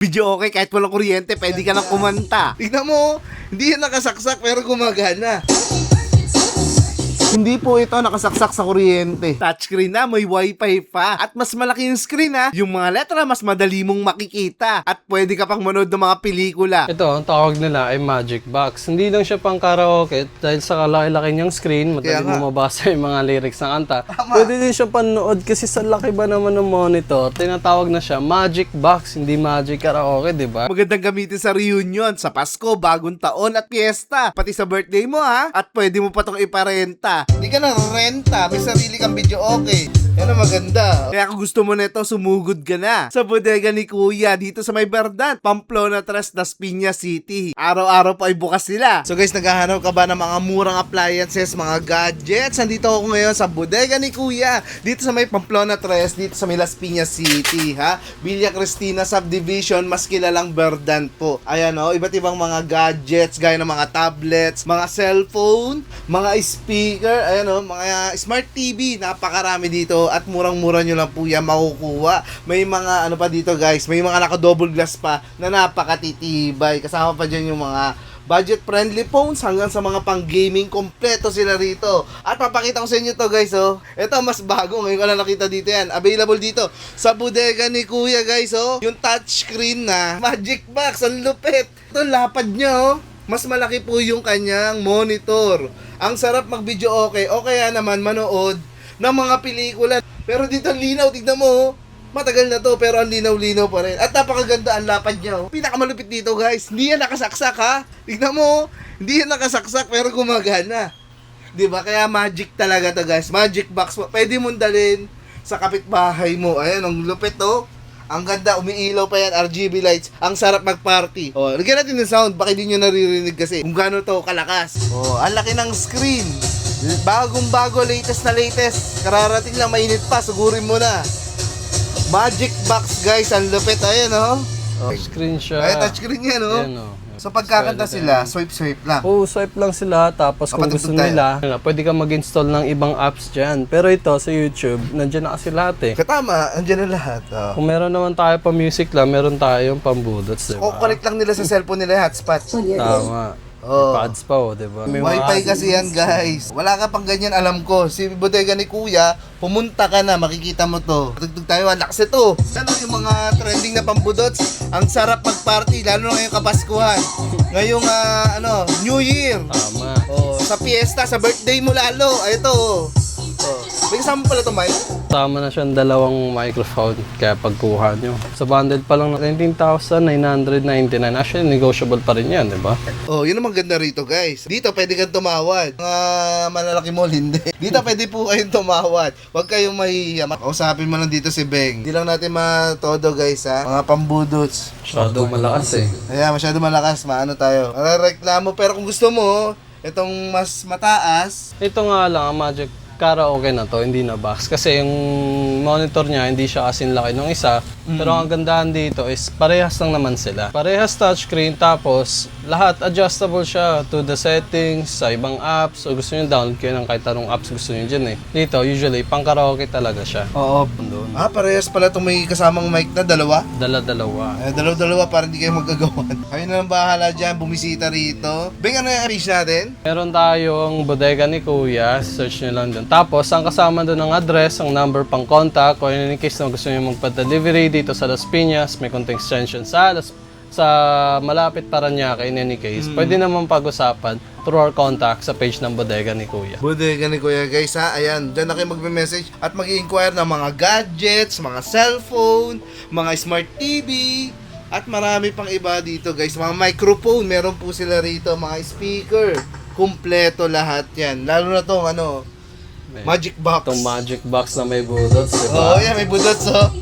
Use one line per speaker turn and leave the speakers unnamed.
Video okay, kahit walang kuryente, pwede ka nang kumanta. Tignan mo, hindi yan nakasaksak pero gumagana. Hindi po ito nakasaksak sa kuryente. Touchscreen na, may wifi pa. At mas malaki yung screen ha. Yung mga letra mas madali mong makikita. At pwede ka pang manood ng mga pelikula.
Ito, ang tawag nila ay Magic Box. Hindi lang siya pang karaoke dahil sa kalaki-laki niyang screen, madali mo mabasa yung mga lyrics ng kanta. Pwede din siya panood kasi sa laki ba naman ng monitor, tinatawag na siya Magic Box, hindi Magic Karaoke, di ba?
Magandang gamitin sa reunion, sa Pasko, bagong taon at piyesta. Pati sa birthday mo ha. At pwede mo pa itong iparenta. Hindi ka na renta, may sarili kang video okay. Yan ang maganda. Kaya kung gusto mo nito, sumugod ka na sa bodega ni Kuya dito sa May Verdad, Pamplona Tres, Las Piñas City. Araw-araw pa ay bukas sila. So guys, naghahanap ka ba ng mga murang appliances, mga gadgets? Nandito ako ngayon sa bodega ni Kuya dito sa May Pamplona Tres, dito sa May Las Piñas City, ha? Villa Cristina Subdivision, mas kilalang Verdad po. Ayan o, iba't ibang mga gadgets gaya ng mga tablets, mga cellphone, mga speaker, ayan o, mga smart TV, napakarami dito at murang-mura nyo lang po yan makukuha. May mga ano pa dito guys, may mga naka-double glass pa na napakatitibay. Kasama pa dyan yung mga budget-friendly phones hanggang sa mga pang-gaming, kompleto sila rito. At papakita ko sa inyo to guys, oh. Ito mas bago, ngayon ko na nakita dito yan. Available dito sa bodega ni Kuya guys, oh. Yung touchscreen na Magic Box, ang lupit. Ito lapad niya, oh. Mas malaki po yung kanyang monitor. Ang sarap mag-video okay, o kaya naman manood ng mga pelikula. Pero dito ang linaw, tignan mo, oh. Matagal na to pero ang linaw-linaw pa rin. At napakaganda ang lapad niya, oh. Pinakamalupit dito guys, hindi yan nakasaksak ha. Tignan mo, hindi yan nakasaksak pero gumagana. 'Di ba? Kaya magic talaga to guys. Magic Box. Pwede mong dalhin sa kapitbahay mo. Ayan, ang lupit oh. Ang ganda, umiilaw pa yan, RGB lights. Ang sarap mag-party. Oh, lagyan natin ng sound, baka hindi nyo naririnig kasi kung gaano to kalakas. Oh, ang laki ng screen. Bagong-bago, latest na latest. Kararating lang, mainit pa, sugurin mo na. Magic Box guys, ang lupit. Ayan oh.
Screen siya.
Ay, touchscreen yan oh.
Ayan, oh.
So pagkakanta sila, swipe lang.
Oo, swipe lang sila. Tapos kung gusto nila, pwede ka mag-install ng ibang apps dyan. Pero ito, sa YouTube, nandiyan na kasi lahat eh.
Katama, andyan na lahat. Oh.
Kung meron naman tayo pa music lang, meron tayong pambudots, diba?
O connect lang nila sa cellphone nila, hotspot.
Tama.
Oh.
Pads pa oh, diba? May
Wi-Fi kasi yan guys. Wala ka pang ganyan, alam ko. Si bodega ni Kuya, pumunta ka na, makikita mo to. Tugtog tayo, lakas ito. Ano yung mga trending na pambudots? Ang sarap mag-party, lalo na ngayong Kapaskuhan. Ngayong New Year.
Tama.
Oh, sa fiesta, sa birthday mo lalo. Ay, ito. Oh. May kasama pala ito, Mike.
Tama na siyang dalawang microphone kaya pagkuha nyo. Sa bundle pa lang 19,999. Actually, negotiable pa rin yan, di ba?
Oh, yun ang maganda rito, guys. Dito pwede kang tumawad. Mga malalaki mall, hindi. Dito pwede po kayong tumawad. Huwag kayong mahihiya. Kausapin mo lang dito si Beng. Hindi lang natin matodo, guys, ha. Mga pambudots.
Masyado malakas eh.
Kaya masyado malakas, maano tayo. Reklamo, pero kung gusto mo, itong mas mataas.
Ito nga lang, ang Magic Karaoke na to, hindi na box. Kasi yung monitor niya, hindi siya kasing laki nung isa. Pero ang gandahan dito is parehas lang naman sila. Parehas touchscreen, tapos lahat adjustable siya to the settings, sa ibang apps. O gusto nyo download kayo ng kahit anong apps gusto nyo dyan eh. Dito, usually, pang karaoke talaga siya.
Oo. Parehas pala itong may kasamang mic na dalawa.
Dala-dalawa.
Dalawa-dalawa para hindi kayo magagawan. Kayo na lang bahala dyan, bumisita rito. Beng, ano yung page natin?
Meron tayong bodega ni Kuya, search nyo lang dun. Tapos, ang kasama doon ng address, ang number pang contact, o in case na gusto nyo magpa-delivery dito sa Las Piñas, may konting extension sa malapit Parañaque in any case, pwede naman pag-usapan through our contact sa page ng bodega ni Kuya.
Bodega ni Kuya guys ha, ayan, dyan na kayo magme-message at mag-i-inquire ng mga gadgets, mga cellphone, mga smart TV, at marami pang iba dito guys. Mga microphone, meron po sila rito, mga speaker, kumpleto lahat yan. Lalo na tong Magic Box.
Itong Magic Box na may budots, diba?
Oh, yeah, may budots oh.